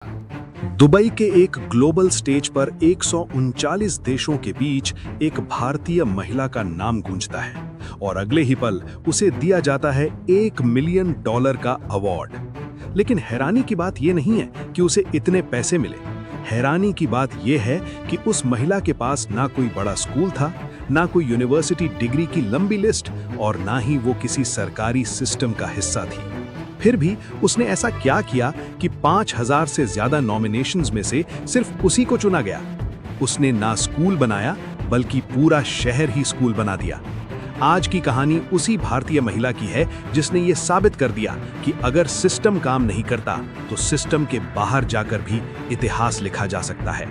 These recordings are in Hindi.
दुबई के एक ग्लोबल स्टेज पर 139 देशों के बीच एक भारतीय महिला का नाम गूंजता है और अगले ही पल उसे दिया जाता है $1 मिलियन का अवार्ड। लेकिन हैरानी की बात यह नहीं है कि उसे इतने पैसे मिले। हैरानी की बात यह है कि उस महिला के पास ना कोई बड़ा स्कूल था, ना कोई यूनिवर्सिटी डिग्री की लंबी लिस्ट और ना ही वो किसी सरकारी सिस्टम का हिस्सा थी। फिर भी उसने ऐसा क्या किया कि 5000 से ज्यादा नॉमिनेशंस में से सिर्फ उसी को चुना गया। उसने ना स्कूल बनाया बल्कि पूरा शहर ही स्कूल बना दिया। आज की कहानी उसी भारतीय महिला की है जिसने ये साबित कर दिया कि अगर सिस्टम काम नहीं करता तो सिस्टम के बाहर जाकर भी इतिहास लिखा जा सकता है।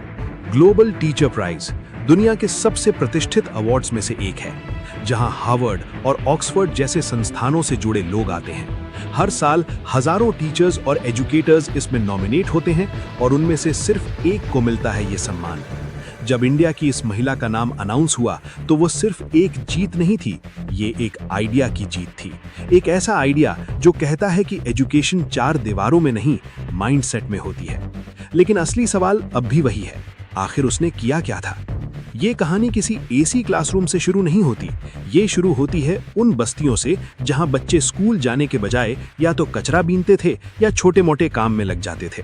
ग्लोबल टीचर प्राइज दुनिया के सबसे प्रतिष्ठित अवार्ड्स में से एक है, जहां हार्वर्ड और ऑक्सफोर्ड जैसे संस्थानों से जुड़े लोग आते हैं। हर साल हजारों टीचर्स और एजुकेटर्स इसमें नॉमिनेट होते हैं और उनमें से सिर्फ एक को मिलता है ये सम्मान। जब इंडिया की इस महिला का नाम अनाउंस हुआ तो वो सिर्फ एक जीत नहीं थी, ये एक आइडिया की जीत थी। एक ऐसा आइडिया जो कहता है कि एजुकेशन 4 दीवारों में नहीं, माइंडसेट में होती है। लेकिन असली सवाल अब भी वही है, आखिर उसने किया क्या था? ये कहानी किसी एसी क्लासरूम से शुरू नहीं होती। ये शुरू होती है उन बस्तियों से जहां बच्चे स्कूल जाने के बजाय या तो कचरा बीनते थे या छोटे मोटे काम में लग जाते थे।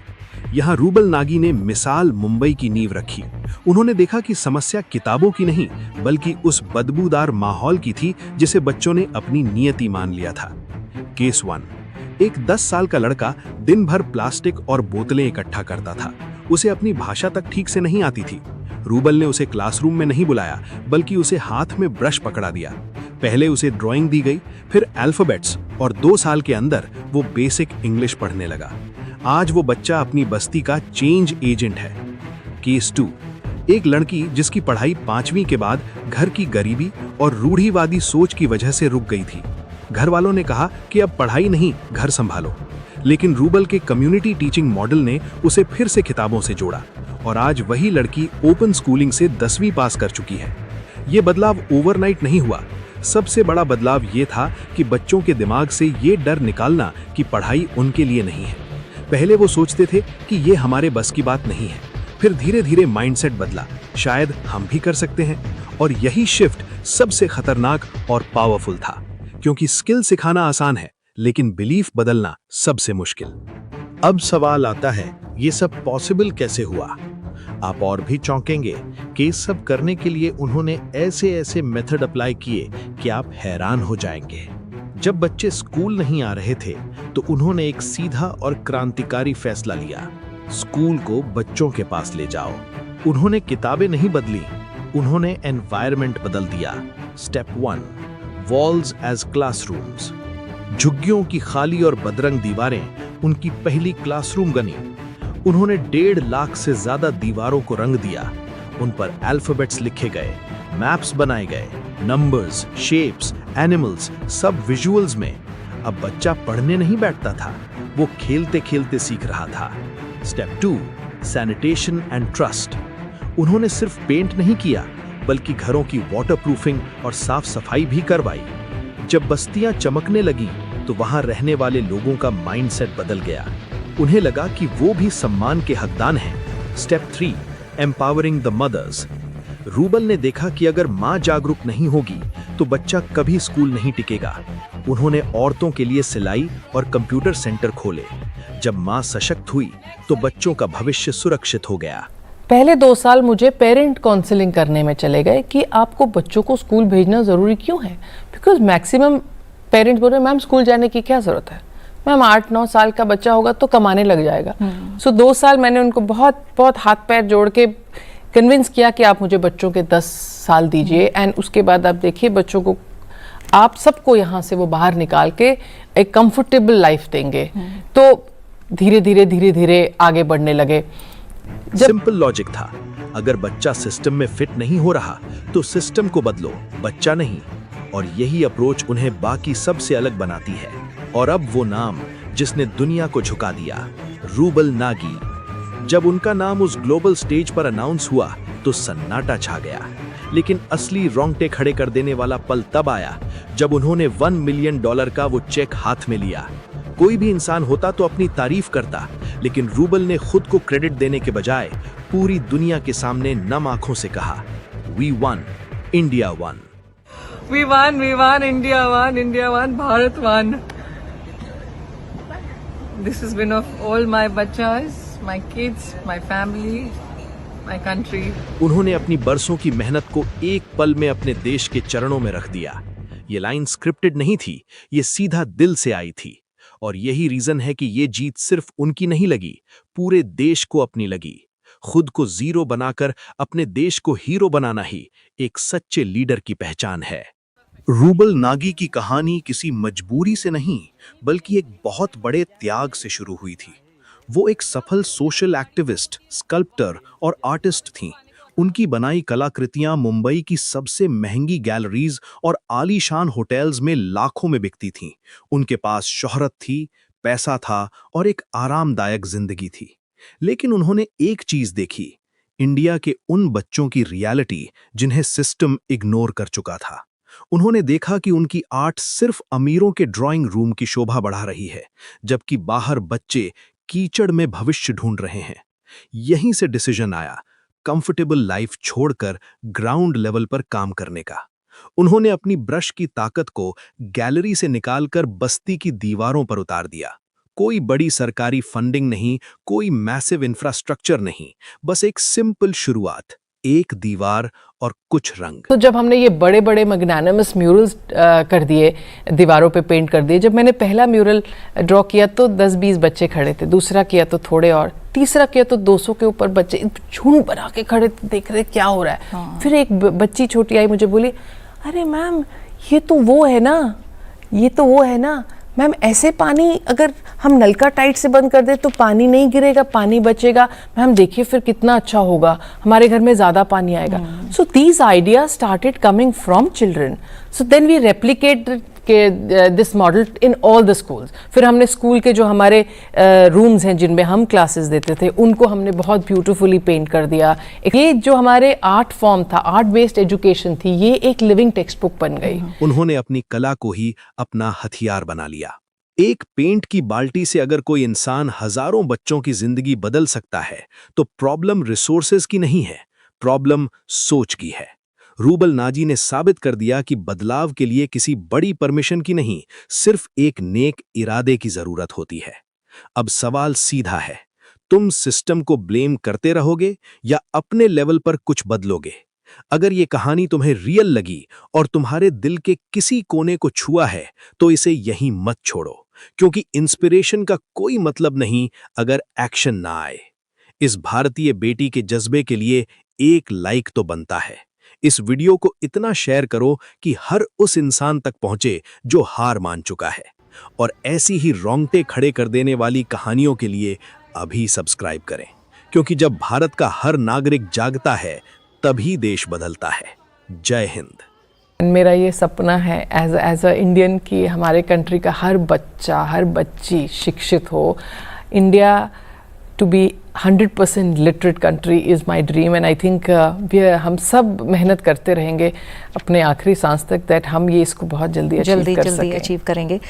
यहाँ रूबल नागी ने मिसाल मुंबई की नींव रखी। उन्होंने देखा कि समस्या किताबों की नहीं बल्कि उस बदबूदार माहौल की थी जिसे बच्चों ने अपनी नियति मान लिया था। केस 1। एक 10 साल का लड़का दिन भर प्लास्टिक और बोतलें इकट्ठा करता था। उसे अपनी भाषा तक ठीक से नहीं आती थी। रूबल ने उसे क्लासरूम में नहीं बुलाया बल्कि उसे हाथ में ब्रश पकड़ा दिया। पहले उसे ड्राइंग दी गई, फिर अल्फाबेट्स और 2 साल के अंदर वो बेसिक इंग्लिश पढ़ने लगा। आज वो बच्चा अपनी बस्ती का चेंज एजेंट है। केस 2। एक लड़की जिसकी पढ़ाई 5वीं के बाद घर की गरीबी और रूढ़िवादी सोच की वजह से रुक गई थी। घर वालों ने कहा कि अब पढ़ाई नहीं, घर संभालो। लेकिन रूबल के कम्युनिटी टीचिंग मॉडल ने उसे फिर से किताबों से जोड़ा और आज वही लड़की ओपन स्कूलिंग से 10वीं पास कर चुकी है। ये बदलाव ओवरनाइट नहीं हुआ। सबसे बड़ा बदलाव ये था कि बच्चों के दिमाग से ये डर निकालना कि पढ़ाई उनके लिए नहीं है। पहले वो सोचते थे कि ये हमारे बस की बात नहीं है। फिर धीरे धीरे माइंडसेट बदला, शायद हम भी कर सकते हैं। और यही शिफ्ट सबसे खतरनाक और पावरफुल था, क्योंकि स्किल सिखाना आसान है लेकिन बिलीफ बदलना सबसे मुश्किल। अब सवाल आता है, ये सब पॉसिबल कैसे हुआ? आप और भी चौंकेंगे कि इस सब करने के लिए उन्होंने ऐसे मेथड अप्लाई किए कि आप हैरान हो जाएंगे। जब बच्चे स्कूल नहीं आ रहे थे तो उन्होंने एक सीधा और क्रांतिकारी फैसला लिया, स्कूल को बच्चों के पास ले जाओ। उन्होंने किताबें नहीं बदली, उन्होंने एनवायरनमेंट बदल दिया। Step 1, walls as classrooms. झुग्गियों की खाली और बदरंग दीवारें उनकी पहली क्लासरूम बनी। उन्होंने 1.5 लाख से ज्यादा दीवारों को रंग दिया। उन पर अल्फाबेट्स लिखे गए, मैप्स बनाए गए, नंबर्स, शेप्स, एनिमल्स, सब विजुअल्स में। अब बच्चा पढ़ने नहीं बैठता था, वो खेलते खेलते सीख रहा था। Step 2, sanitation and trust. उन्होंने सिर्फ पेंट नहीं किया बल्कि घरों की वाटरप्रूफिंग और साफ सफाई भी करवाई। जब बस्तियां चमकने लगी तो वहां रहने वाले लोगों का माइंडसेट बदल गया। उन्हें लगा कि वो भी सम्मान के हकदार हैं। Step 3, empowering the mothers. Rubal ने देखा कि अगर मां जागरूक नहीं होगी तो बच्चा कभी स्कूल नहीं टिकेगा। उन्होंने औरतों के लिए सिलाई और कंप्यूटर सेंटर खोले। जब मां सशक्त हुई तो बच्चों का भविष्य सुरक्षित हो गया। पहले 2 साल मुझे पेरेंट काउंसलिंग करने में चले गए कि आपको बच्चों को स्कूल भेजना ज़रूरी क्यों है, बिकॉज मैक्सिमम पेरेंट्स बोल रहे हैं मैम स्कूल जाने की क्या ज़रूरत है, मैम 8-9 साल का बच्चा होगा तो कमाने लग जाएगा। सो 2 साल मैंने उनको बहुत बहुत हाथ पैर जोड़ के कन्विंस किया कि आप मुझे बच्चों के 10 साल दीजिए एंड उसके बाद आप देखिए बच्चों को आप सबको यहाँ से वो बाहर निकाल के एक कंफर्टेबल लाइफ देंगे। तो धीरे धीरे आगे बढ़ने लगे। सिंपल लॉजिक था, अगर बच्चा सिस्टम में फिट नहीं हो रहा तो सिस्टम को बदलो, बच्चा नहीं। और यही अप्रोच उन्हें बाकी सबसे अलग बनाती है। और अब वो नाम जिसने दुनिया को झुका दिया, रूबल नागी। जब उनका नाम उस ग्लोबल स्टेज पर अनाउंस हुआ तो सन्नाटा छा गया। लेकिन असली रोंगटे खड़े कर देने वाला पल तब आया जब उन्होंने $1 मिलियन का वो चेक हाथ में लिया। कोई भी इंसान होता तो अपनी तारीफ करता, लेकिन रूबल ने खुद को क्रेडिट देने के बजाय पूरी दुनिया के सामने नम आंखों से कहा, we won, India won. We won, India won, Bharat won. This is win of all my bachas, my kids, my family, my country. उन्होंने अपनी बरसों की मेहनत को एक पल में अपने देश के चरणों में रख दिया। ये लाइन स्क्रिप्टेड नहीं थी, ये सीधा दिल से आई थी। और यही रीजन है कि ये जीत सिर्फ उनकी नहीं लगी, पूरे देश को अपनी लगी। खुद को जीरो बनाकर अपने देश को हीरो बनाना ही एक सच्चे लीडर की पहचान है। रूबल नागी की कहानी किसी मजबूरी से नहीं, बल्कि एक बहुत बड़े त्याग से शुरू हुई थी। वो एक सफल सोशल एक्टिविस्ट, स्कल्प्टर और आर्टिस्ट थीं। उनकी बनाई कलाकृतियां मुंबई की सबसे महंगी गैलरीज और आलीशान होटल्स में लाखों में बिकती थीं। उनके पास शोहरत थी, पैसा था और एक आरामदायक जिंदगी थी। लेकिन उन्होंने एक चीज देखी, इंडिया के उन बच्चों की रियलिटी जिन्हें सिस्टम इग्नोर कर चुका था। उन्होंने देखा कि उनकी आर्ट सिर्फ अमीरों के ड्राइंग रूम की शोभा बढ़ा रही है, जबकि बाहर बच्चे कीचड़ में भविष्य ढूंढ रहे हैं। यहीं से डिसीजन आया, कंफर्टेबल लाइफ छोड़कर ग्राउंड लेवल पर काम करने का। उन्होंने अपनी ब्रश की ताकत को गैलरी से निकालकर बस्ती की दीवारों पर उतार दिया। कोई बड़ी सरकारी फंडिंग नहीं, कोई मैसिव इंफ्रास्ट्रक्चर नहीं, बस एक सिंपल शुरुआत, एक दीवार और कुछ रंग। तो जब हमने ये बड़े बड़े मैग्नानिमस म्यूरल्स कर दिए, दीवारों पे पेंट कर दिए, जब मैंने पहला म्यूरल ड्रॉ किया तो 10-20 बच्चे खड़े थे, दूसरा किया तो थोड़े और, तीसरा किया तो 200 के ऊपर बच्चे झुंड बना के खड़े थे, देख रहे क्या हो रहा है। हाँ। फिर एक बच्ची छोटी आई, मुझे बोली, अरे मैम ये तो वो है ना, ये तो वो है ना मैम, ऐसे पानी अगर हम नलका टाइट से बंद कर दे तो पानी नहीं गिरेगा, पानी बचेगा। मैम देखिए फिर कितना अच्छा होगा, हमारे घर में ज़्यादा पानी आएगा। So these ideas started coming from children. So then we replicate this model in all the schools. फिर हमने स्कूल के जो हमारे रूम्स हैं जिनमें हम क्लासेस देते थे, उनको हमने बहुत ब्यूटीफुली पेंट कर दिया। ये जो हमारे आर्ट फॉर्म था, आर्ट बेस्ड एजुकेशन थी, ये एक लिविंग टेक्स्ट बुक बन गई। उन्होंने अपनी कला को ही अपना हथियार बना लिया। एक पेंट की बाल्टी से अगर कोई इंसान हजारों बच्चों की जिंदगी बदल सकता है, तो प्रॉब्लम रिसोर्सेज की नहीं है, प्रॉब्लम सोच की है। रूबल नाजी ने साबित कर दिया कि बदलाव के लिए किसी बड़ी परमिशन की नहीं, सिर्फ एक नेक इरादे की जरूरत होती है। अब सवाल सीधा है, तुम सिस्टम को ब्लेम करते रहोगे या अपने लेवल पर कुछ बदलोगे? अगर ये कहानी तुम्हें रियल लगी और तुम्हारे दिल के किसी कोने को छुआ है, तो इसे यहीं मत छोड़ो, क्योंकि इंस्पिरेशन का कोई मतलब नहीं अगर एक्शन ना आए। इस भारतीय बेटी के जज्बे के लिए एक लाइक तो बनता है। इस वीडियो को इतना शेयर करो कि हर उस इंसान तक पहुंचे जो हार मान चुका है। और ऐसी ही रोंगटे खड़े कर देने वाली कहानियों के लिए अभी सब्सक्राइब करें, क्योंकि जब भारत का हर नागरिक जागता है, तभी देश बदलता है। जय हिंद। मेरा ये सपना है एज अ इंडियन कि हमारे कंट्री का हर बच्चा, हर बच्ची शिक्षित हो। India to be 100% literate country is my dream, and I think हम सब मेहनत करते रहेंगे अपने आखिरी सांस तक, दैट हम ये इसको बहुत जल्दी अचीव कर सकें। अचीव करेंगे।